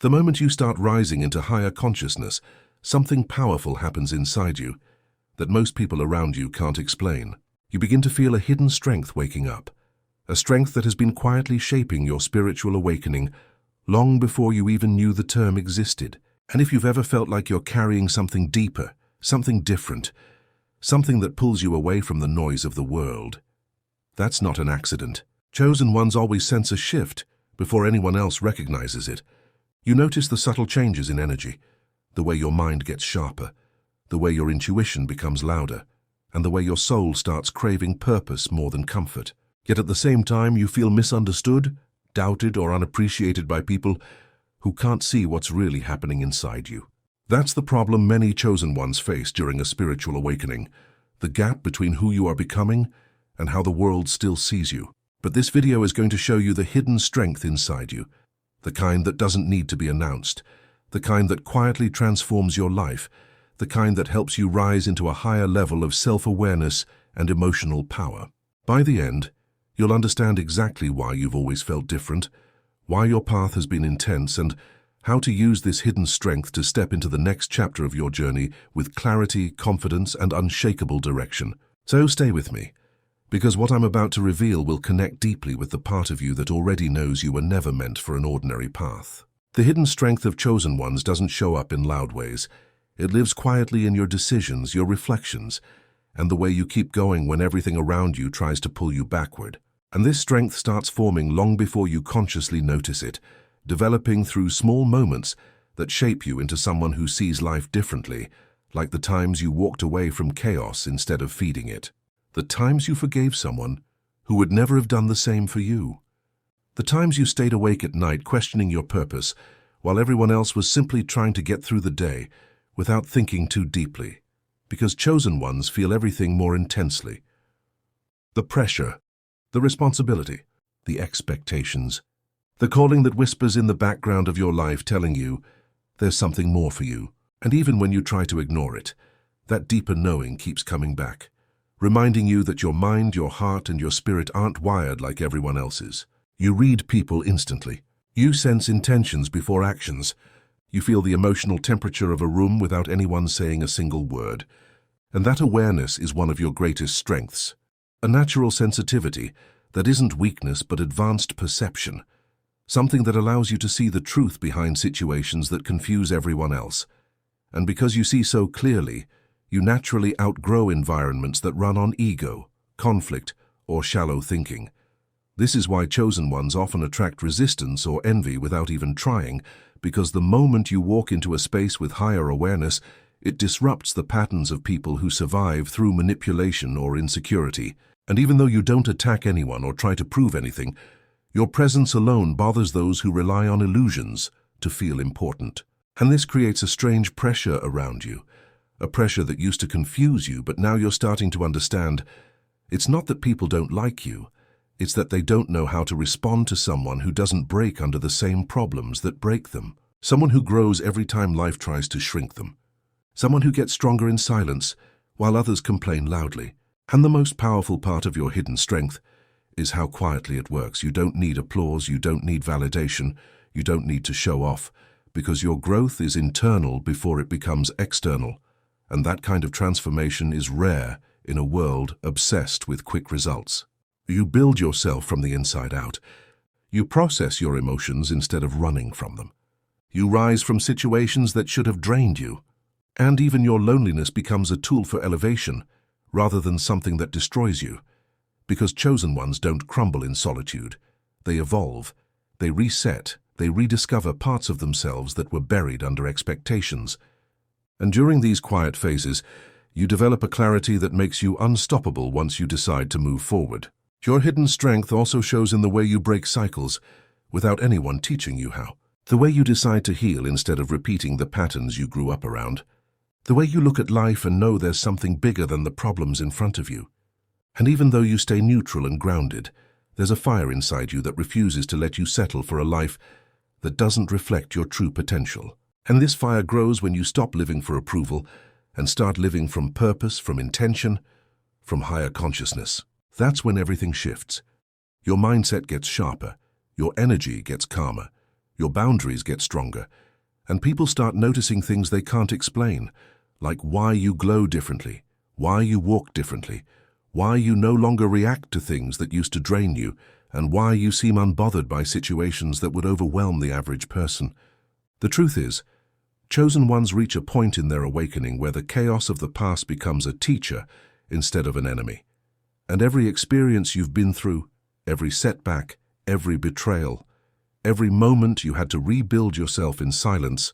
The moment you start rising into higher consciousness, something powerful happens inside you that most people around you can't explain. You begin to feel a hidden strength waking up, a strength that has been quietly shaping your spiritual awakening long before you even knew the term existed. And if you've ever felt like you're carrying something deeper, something different, something that pulls you away from the noise of the world, that's not an accident. Chosen ones always sense a shift before anyone else recognizes it. You notice the subtle changes in energy, the way your mind gets sharper, the way your intuition becomes louder, and the way your soul starts craving purpose more than comfort. Yet at the same time, you feel misunderstood, doubted, or unappreciated by people who can't see what's really happening inside you. That's the problem many chosen ones face during a spiritual awakening, the gap between who you are becoming and how the world still sees you. But this video is going to show you the hidden strength inside you, the kind that doesn't need to be announced, the kind that quietly transforms your life, the kind that helps you rise into a higher level of self-awareness and emotional power. By the end, you'll understand exactly why you've always felt different, why your path has been intense, and how to use this hidden strength to step into the next chapter of your journey with clarity, confidence, and unshakable direction. So stay with me, because what I'm about to reveal will connect deeply with the part of you that already knows you were never meant for an ordinary path. The hidden strength of chosen ones doesn't show up in loud ways. It lives quietly in your decisions, your reflections, and the way you keep going when everything around you tries to pull you backward. And this strength starts forming long before you consciously notice it, developing through small moments that shape you into someone who sees life differently, like the times you walked away from chaos instead of feeding it. The times you forgave someone who would never have done the same for you. The times you stayed awake at night questioning your purpose while everyone else was simply trying to get through the day without thinking too deeply, because chosen ones feel everything more intensely. The pressure, the responsibility, the expectations, the calling that whispers in the background of your life telling you there's something more for you. And even when you try to ignore it, that deeper knowing keeps coming back, reminding you that your mind, your heart, and your spirit aren't wired like everyone else's. You read people instantly. You sense intentions before actions. You feel the emotional temperature of a room without anyone saying a single word. And that awareness is one of your greatest strengths. A natural sensitivity that isn't weakness but advanced perception. Something that allows you to see the truth behind situations that confuse everyone else. And because you see so clearly, you naturally outgrow environments that run on ego, conflict, or shallow thinking. This is why chosen ones often attract resistance or envy without even trying, because the moment you walk into a space with higher awareness, it disrupts the patterns of people who survive through manipulation or insecurity. And even though you don't attack anyone or try to prove anything, your presence alone bothers those who rely on illusions to feel important. And this creates a strange pressure around you, a pressure that used to confuse you, but now you're starting to understand. It's not that people don't like you, it's that they don't know how to respond to someone who doesn't break under the same problems that break them. Someone who grows every time life tries to shrink them. Someone who gets stronger in silence while others complain loudly. And the most powerful part of your hidden strength is how quietly it works. You don't need applause, you don't need validation, you don't need to show off, because your growth is internal before it becomes external. And that kind of transformation is rare in a world obsessed with quick results. You build yourself from the inside out. You process your emotions instead of running from them. You rise from situations that should have drained you. And even your loneliness becomes a tool for elevation, rather than something that destroys you. Because chosen ones don't crumble in solitude. They evolve, they reset, they rediscover parts of themselves that were buried under expectations. And during these quiet phases, you develop a clarity that makes you unstoppable once you decide to move forward. Your hidden strength also shows in the way you break cycles without anyone teaching you how. The way you decide to heal instead of repeating the patterns you grew up around. The way you look at life and know there's something bigger than the problems in front of you. And even though you stay neutral and grounded, there's a fire inside you that refuses to let you settle for a life that doesn't reflect your true potential. And this fire grows when you stop living for approval and start living from purpose, from intention, from higher consciousness. That's when everything shifts. Your mindset gets sharper, your energy gets calmer, Your boundaries get stronger, and people start noticing things they can't explain, like why you glow differently, why you walk differently, why you no longer react to things that used to drain you, and why you seem unbothered by situations that would overwhelm the average person. The truth is, chosen ones reach a point in their awakening where the chaos of the past becomes a teacher instead of an enemy. And every experience you've been through, every setback, every betrayal, every moment you had to rebuild yourself in silence,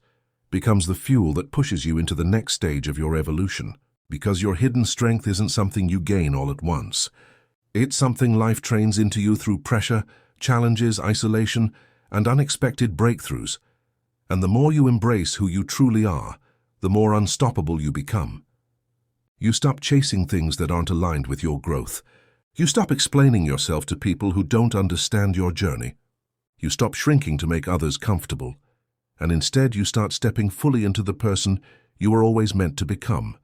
becomes the fuel that pushes you into the next stage of your evolution. Because your hidden strength isn't something you gain all at once. It's something life trains into you through pressure, challenges, isolation, and unexpected breakthroughs. And the more you embrace who you truly are, the more unstoppable you become. You stop chasing things that aren't aligned with your growth. You stop explaining yourself to people who don't understand your journey. You stop shrinking to make others comfortable. And instead you start stepping fully into the person you were always meant to become,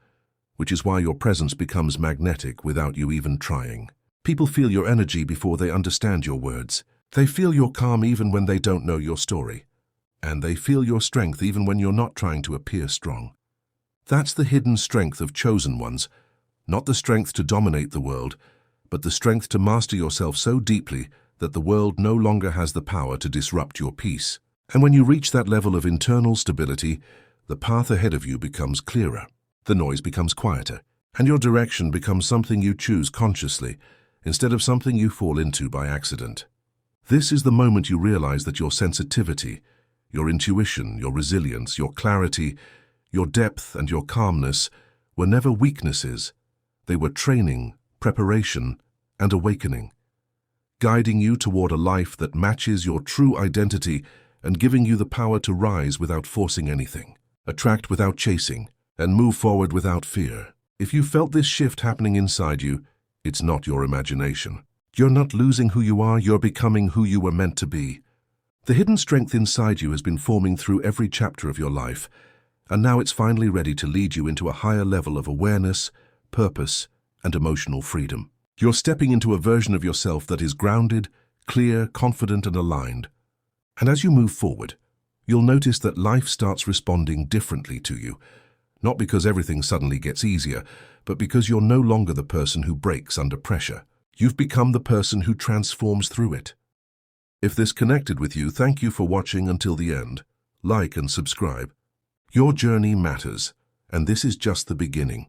which is why your presence becomes magnetic without you even trying. People feel your energy before they understand your words. They feel your calm even when they don't know your story. And they feel your strength even when you're not trying to appear strong. That's the hidden strength of chosen ones, not the strength to dominate the world, but the strength to master yourself so deeply that the world no longer has the power to disrupt your peace. And when you reach that level of internal stability, the path ahead of you becomes clearer. The noise becomes quieter, and your direction becomes something you choose consciously, instead of something you fall into by accident. This is the moment you realize that your sensitivity, your intuition, your resilience, your clarity, your depth, and your calmness were never weaknesses. They were training, preparation, and awakening, guiding you toward a life that matches your true identity and giving you the power to rise without forcing anything, attract without chasing, and move forward without fear. If you felt this shift happening inside you, it's not your imagination. You're not losing who you are, you're becoming who you were meant to be. The hidden strength inside you has been forming through every chapter of your life, and now it's finally ready to lead you into a higher level of awareness, purpose, and emotional freedom. You're stepping into a version of yourself that is grounded, clear, confident, and aligned. And as you move forward, you'll notice that life starts responding differently to you. Not because everything suddenly gets easier, but because you're no longer the person who breaks under pressure. You've become the person who transforms through it. If this connected with you, thank you for watching until the end. Like and subscribe. Your journey matters, and this is just the beginning.